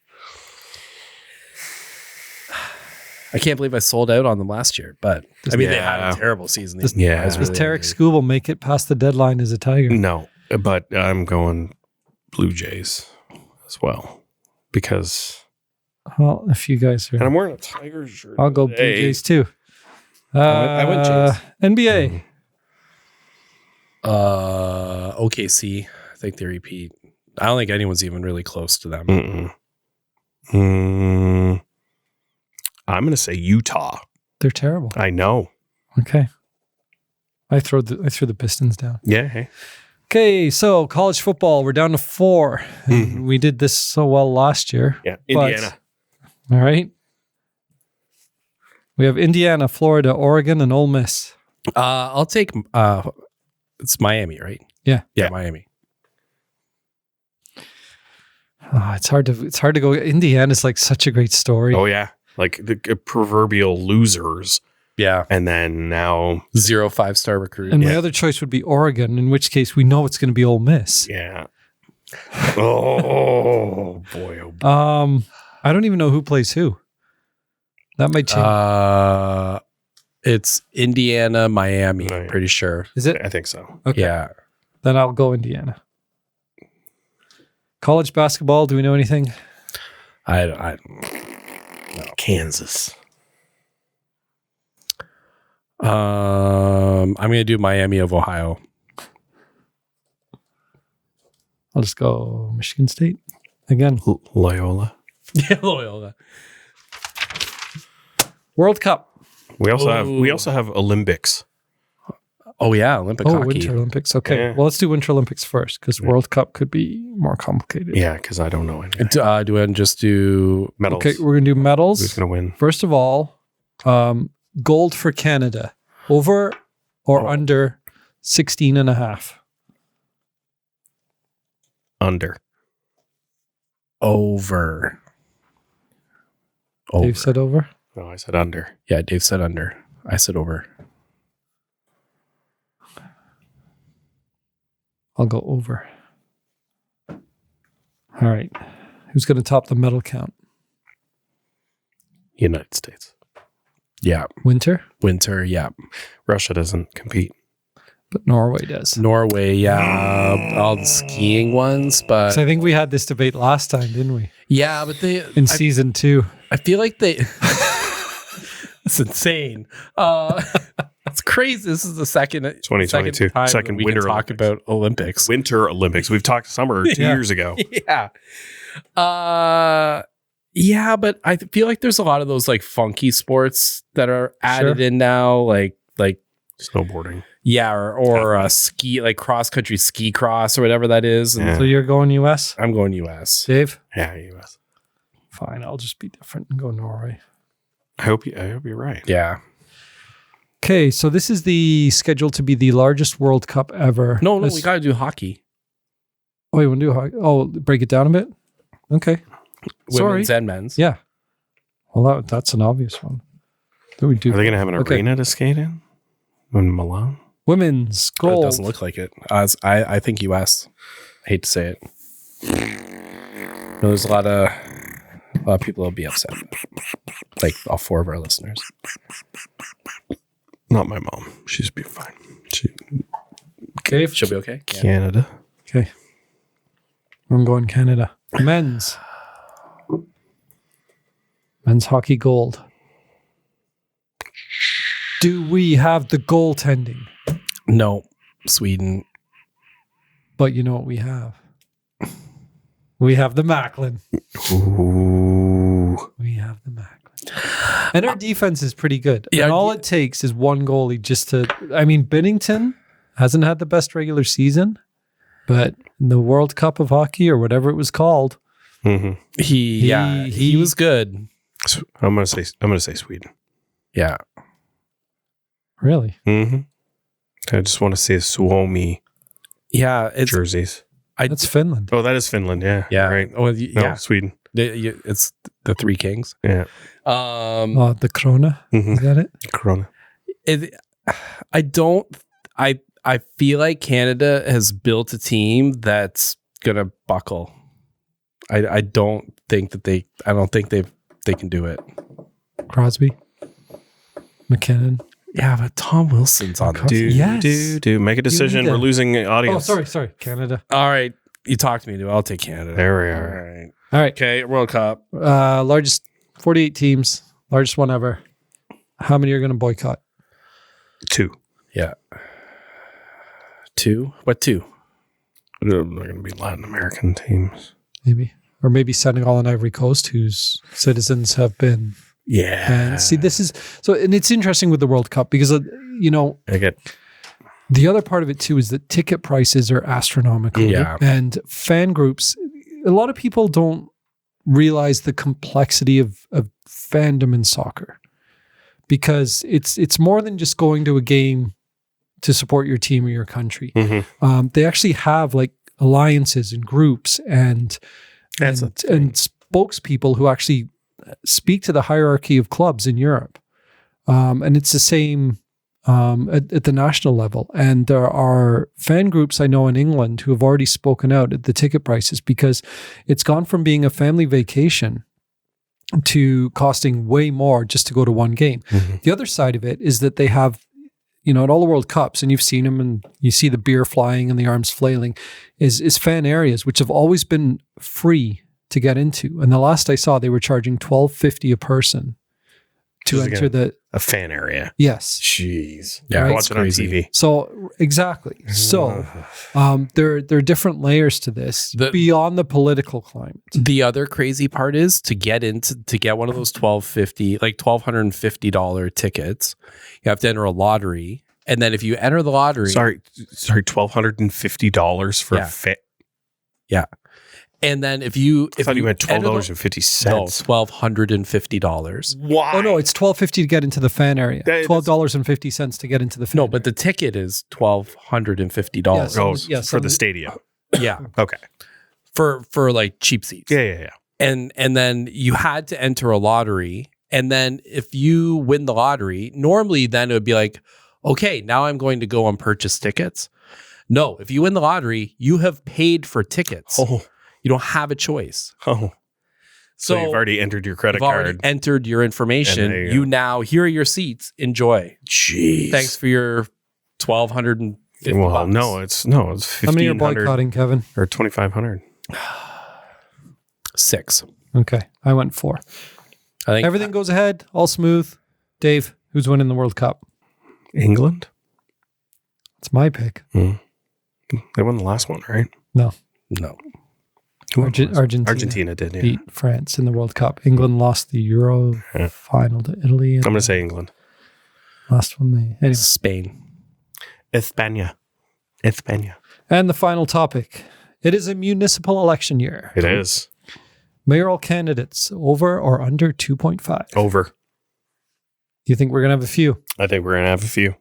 I can't believe I sold out on them last year, but I mean, they had Yeah. a terrible season. Does- Yeah. guys Does really- Tarek Skubal make it past the deadline as a Tiger? No, but I'm going Blue Jays as well because Well, if you guys and are, I'm wearing a Tiger shirt. I'll go Blue today. Jays too. I went Jays. NBA. OKC. I think they repeat. I don't think anyone's even really close to them. I'm going to say Utah. They're terrible. I know. Okay. I threw the Pistons down. Yeah. Hey. Okay, so college football, we're down to 4. And we did this so well last year. Yeah. But- Indiana. All right. We have Indiana, Florida, Oregon, and Ole Miss. I'll take. It's Miami, right? Yeah. Yeah. Miami. Oh, it's hard to go. Indiana's like such a great story. Oh yeah. Like the proverbial losers, Yeah. and then now 0 5-star recruit. And my Yeah. other choice would be Oregon, in which case we know it's going to be Ole Miss. yeah. Oh boy. Oh boy. I don't even know who plays who. That might change. It's Indiana, Miami. Oh, yeah. Pretty sure. Is it? I think so. Okay. Yeah. Then I'll go Indiana. College basketball, do we know anything? I Kansas. I'm gonna do Miami of Ohio. I'll just go Michigan State. Again, Loyola. Yeah, Loyola. World Cup. We also have Olympics. Oh yeah, Olympic hockey. Winter Olympics. Okay. Yeah. Well, let's do Winter Olympics first because World Cup could be more complicated. Yeah, because I don't know anything. Do I just do Medals. Okay, we're going to do medals. Who's going to win? First of all, Gold for Canada. Over or under 16.5? Under. Over. Dave said over. No, I said under. Yeah, Dave said under. I said over. I'll go over. All right. Who's going to top the medal count? United States. Yeah. Winter? Winter, yeah. Russia doesn't compete. But Norway does. Norway, yeah. All the skiing ones, but... So I think we had this debate last time, didn't we? Yeah, but they... In season 2. I feel like they... It's insane. It's crazy. This is the second 2022. Second we Winter can talk Olympics. about Olympics. Winter Olympics. We've talked summer 2 years ago. Yeah. Yeah, but I feel like there's a lot of those like funky sports that are added in now, like snowboarding. Yeah, or ski, like cross country ski cross or whatever that is. And So you're going US? I'm going US. Dave? Yeah, US. Fine, I'll just be different and go Norway. I hope you're right. Yeah. Okay, so this is the scheduled to be the largest World Cup ever. No, we got to do hockey. Oh, you want to do hockey? Oh, break it down a bit? Okay. Women's and men's. Yeah. Well, that's an obvious one. Then we do. Are they going to have an arena to skate in Milan? Women's It gold. doesn't look like it. I think US. I hate to say it. There's a lot of people will be upset. Like all 4 of our listeners. Not my mom. She's be fine. Okay. She'll be okay. Yeah. Canada. Okay. I'm going Canada. Men's hockey gold. Do we have the goaltending? No, Sweden. But you know what we have? We have the Macklin. Ooh. We have the Macklin. And our defense is pretty good. Yeah, and all it takes is one goalie just to... I mean, Binnington hasn't had the best regular season, but in the World Cup of Hockey or whatever it was called, he was good. So I'm gonna say Sweden. Yeah. I just want to say Suomi. Yeah, it's jerseys. That's Finland. Oh, that is Finland. Yeah. Yeah. Right. Oh, No, Sweden. It's the Three Kings. Yeah. The Krona. Is that it? Corona. I feel like Canada has built a team that's gonna buckle. I don't think they can do it. Crosby. McKinnon. Yeah, but Tom Wilson's on it. Do make a decision. We're losing audience. Oh, sorry. Canada. All right. You talked me to. I'll take Canada. There we are. All right. Okay, World Cup. Largest 48 teams. Largest one ever. How many are going to boycott? 2. Yeah. 2? What 2? They're going to be Latin American teams. Maybe. Or maybe Senegal and Ivory Coast, whose citizens have been... Yeah. And see, this is... So, and it's interesting with the World Cup because, I get... The other part of it too is that ticket prices are astronomical. Yeah. And fan groups, a lot of people don't realize the complexity of fandom in soccer because it's more than just going to a game to support your team or your country. They actually have like alliances and groups and spokespeople who actually speak to the hierarchy of clubs in Europe. And it's the same at the national level. And there are fan groups I know in England who have already spoken out at the ticket prices because it's gone from being a family vacation to costing way more just to go to one game. The other side of it is that they have, at all the World Cups, and you've seen them and you see the beer flying and the arms flailing, is fan areas, which have always been free to get into. And the last I saw, they were charging $12.50 a person to enter a fan area. Yes. Jeez. Yeah, Right? Watch it on TV. So exactly. So there are different layers to this beyond the political climate. The other crazy part is to get one of those $1,250 tickets, you have to enter a lottery. And then if you enter the lottery, Sorry, $1,250 for Yeah. fit. Yeah. And then if you I thought you had enter the- $12.50. No, $1,250. Why? Oh no, it's $12.50 to get into the fan area. That is- $12.50 to get into the fan. No, but the ticket is $1,250. Yes. Oh, Yes, for the stadium. Yeah, Okay. for like cheap seats. Yeah. And then you had to enter a lottery. And then if you win the lottery, normally then it would be like, okay, now I'm going to go and purchase tickets. No, if you win the lottery, you have paid for tickets. Oh. You don't have a choice. Oh. So you've already entered your credit you've already card. entered your information. And there you You go. now, here are your seats. Enjoy. Jeez. Thanks for your $1,250. Well, it's How many are 1,500 boycotting, Kevin? or 2,500. 6. Okay, I went 4. I think Everything goes ahead, all smooth. Dave, who's winning the World Cup? England? It's my pick. They won the last one, right? No, no. Who won the last one? Argentina. Argentina did, yeah. Beat France in the World Cup. England lost the Euro Yeah. final to Italy. I'm going to say England. Last one they anyway. Spain. España. And the final topic. It is a municipal election year. It is. Mayoral candidates over or under 2.5. Over. You think we're going to have a few? I think we're going to have a few.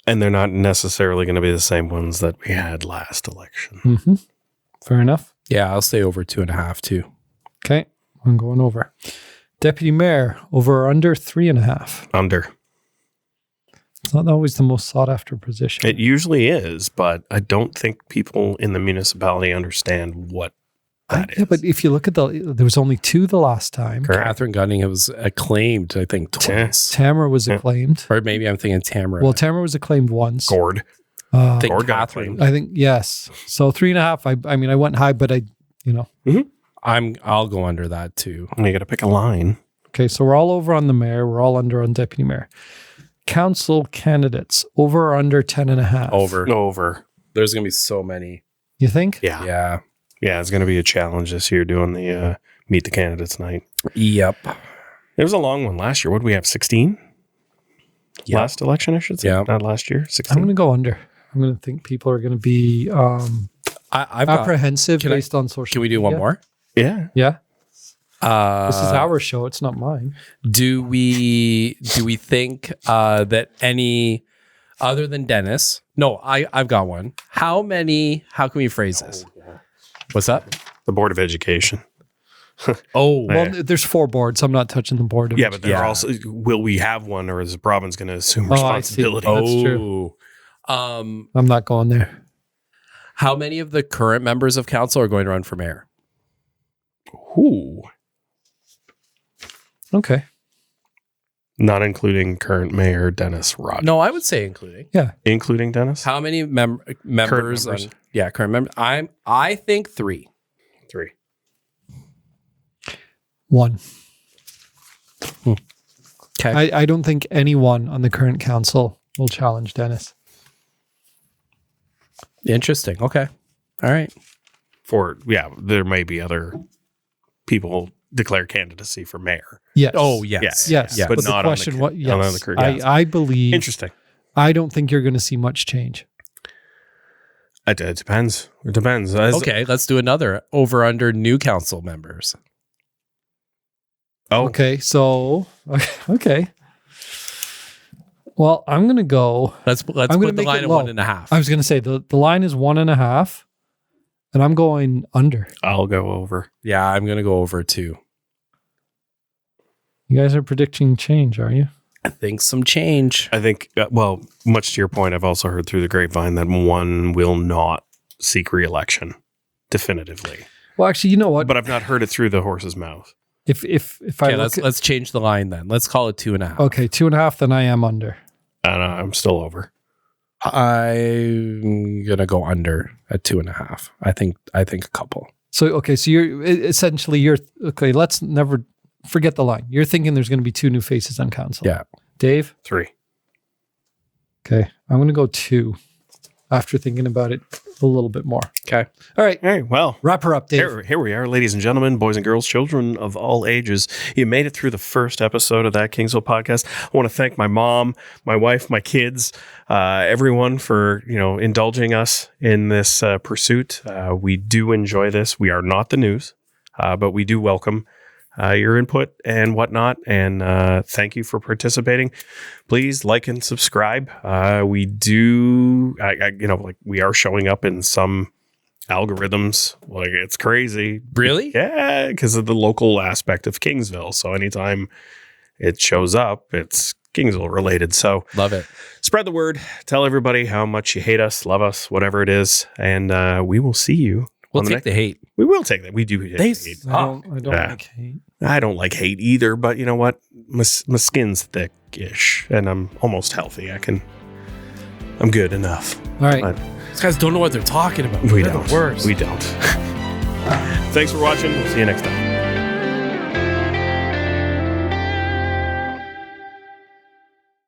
And they're not necessarily going to be the same ones that we had last election. Mm-hmm. Fair enough. Yeah, I'll stay over 2.5 too. Okay, I'm going over. Deputy mayor over or under 3.5. Under. It's not always the most sought after position. It usually is, but I don't think people in the municipality understand what that is. Yeah, but if you look at there was only 2 the last time. Correct. Catherine Gunning was acclaimed, I think, twice. Tamara was Yeah. acclaimed. Or maybe I'm thinking Tamara. Well, Tamara was acclaimed once. Gord. I think Or got Catherine. acclaimed. I think yes. So 3.5. I mean, I went high, but I'll go under that too. You got to pick a line. okay. So we're all over on the mayor. We're all under on deputy mayor. Council candidates over or under 10.5. Over. There's gonna be so many. You think? Yeah. Yeah. It's going to be a challenge this year doing the Meet the Candidates night. Yep. It was a long one last year. What did we have, 16? Yep. Last election, I should say. Yeah. Not last year, 16. I'm going to go under. I'm going to think people are going to be I've got. apprehensive Can I- based on social. Can we do one media. more? Yeah. Yeah. This is our show. It's not mine. Do we think that any other than Dennis? No, I've got one. How can we phrase this? What's that? The Board of Education. Oh, Yeah. Well, there's 4 boards. I'm not touching the board. Yeah, but they're Yeah. also, will we have one or is Robin's going to assume Oh, I see. responsibility? That's true. true. I'm not going there. How many of the current members of council are going to run for mayor? Ooh. Okay. Not including current mayor Dennis Rogers. No, I would say including. Including Dennis? How many members? members. Current members. I think 3. 3. 1. Okay. I don't think anyone on the current council will challenge Dennis. Interesting. Okay. All right. There may be other people declare candidacy for mayor. Yes. Oh, yes. Yes. Yeah. But But the not on the question, cur- what? not on Yes. the current council. I believe. Interesting. I don't think you're going to see much change. It depends. It depends. Okay. Let's do another over under new council members. Oh, Okay. So, okay. Well, I'm going to go. Let's gonna put the make line it at low. 1.5. I was going to say the line is 1.5, and I'm going under. I'll go over. Yeah, I'm gonna go over 2. You guys are predicting change, are you? I think some change. I think, much to your point, I've also heard through the grapevine that one will not seek re-election definitively. Well, actually, you know what? But I've not heard it through the horse's mouth. If I Okay, look let's change the line then. Let's call it 2.5. okay, 2.5, then I am under. And I'm still over. I'm gonna go under at 2.5. I think a couple. So you're essentially okay. Let's never forget the line. You're thinking there's going to be 2 new faces on council. Yeah. Dave. 3. Okay, I'm going to go 2. after thinking about it a little bit more. Okay. All right. Hey, well, Wrap her up, Dave. here we are, ladies and gentlemen, boys and girls, children of all ages. You made it through the first episode of That Kingsville Podcast. I want to thank my mom, my wife, my kids, everyone for, indulging us in this pursuit. We do enjoy this. We are not the news, but we do welcome your input and whatnot. And thank you for participating. Please like and subscribe. We do, we are showing up in some algorithms. Like, it's crazy. Really? Yeah, because of the local aspect of Kingsville. So anytime it shows up, it's Kingsville related. So Love it. spread the word. Tell everybody how much you hate us, love us, whatever it is. And we will see you. We'll take the hate. We will take that. We do hate. I don't like hate. I don't like hate either, but you know what? My skin's thick-ish, and I'm almost healthy. I'm good enough. All right. But These guys don't know what they're talking about. we They're don't. the worst. We don't. Thanks for watching. We'll see you next time.